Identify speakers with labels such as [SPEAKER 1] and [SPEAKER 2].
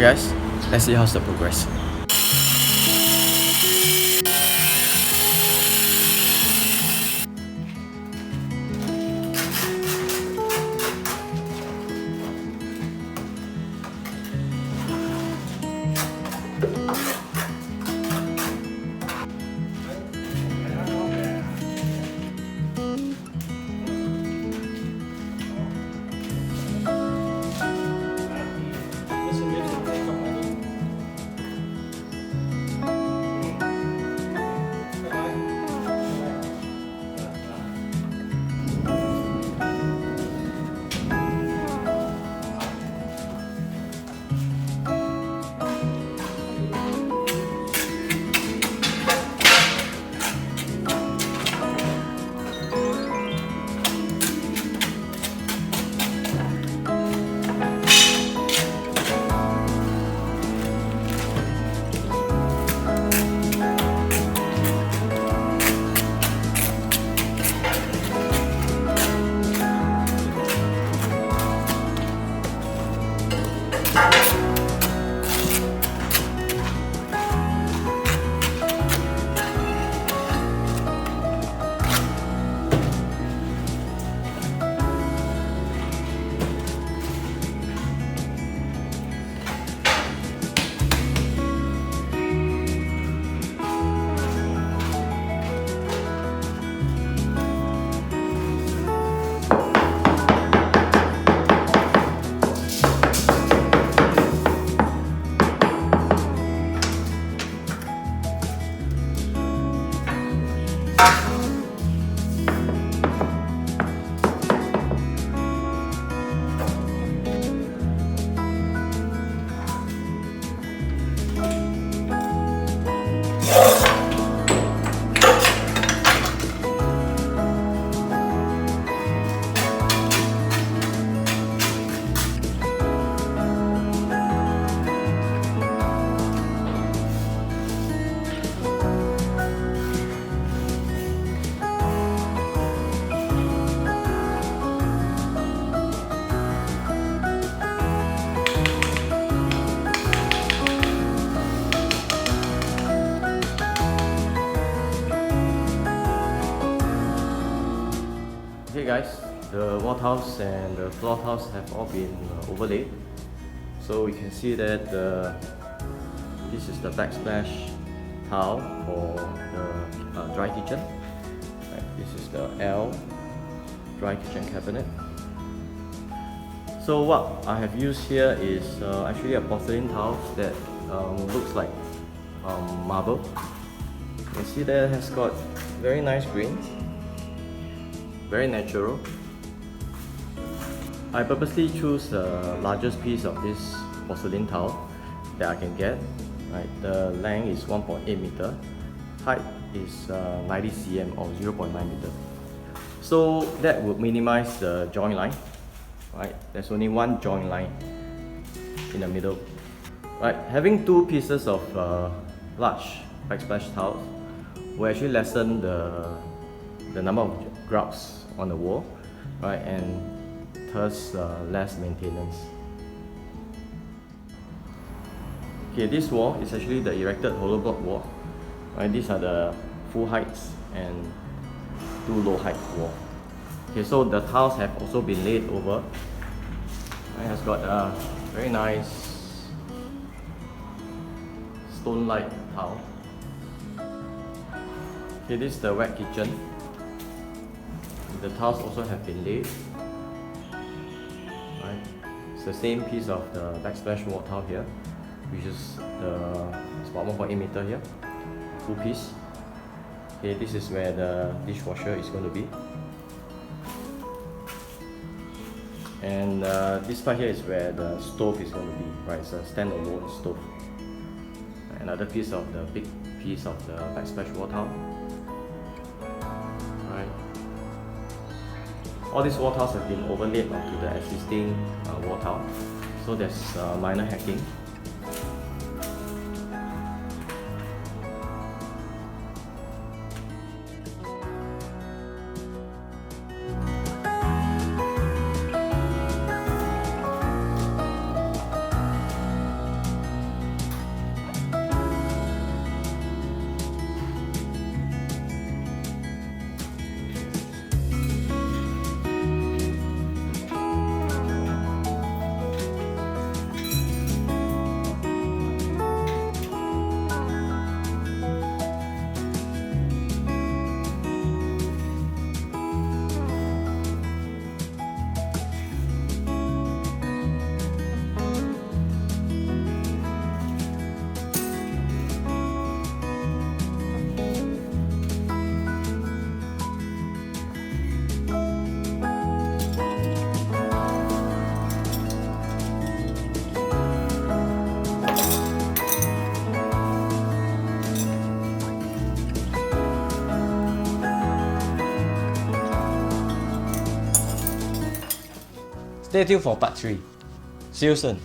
[SPEAKER 1] guys, let's see how's the progress. Okay guys, the wall tiles and the floor tiles have all been overlaid. So we can see that this is the backsplash tile for the dry kitchen. Right, this is the L dry kitchen cabinet. So what I have used here is actually a porcelain tile that looks like marble. You can see that it has got very nice grains. Very natural. I purposely choose the largest piece of this porcelain tile that I can get. Right, the length is 1.8 meter, height is 90 cm or 0.9 meter. So that would minimize the joint line. Right, there's only one joint line in the middle. Right, having two pieces of large backsplash tiles will actually lessen the number of grouts on the wall, right, and thus less maintenance. Okay, this wall is actually the erected hollow block wall. Right, these are the full heights and two low height wall. Okay, so the tiles have also been laid over. It has got a very nice stone-like tile. Okay, this is the wet kitchen. The tiles also have been laid. Right. It's the same piece of the backsplash wall tile here, which is it's about 1.8 meter here, full piece. Okay, this is where the dishwasher is going to be. And this part here is where the stove is going to be. Right, it's a standalone stove. Another piece of the big piece of the backsplash wall tile. All these wall tiles have been overlaid onto the existing wall tile, so there's minor hacking.
[SPEAKER 2] Stay tuned for part 3. See you soon.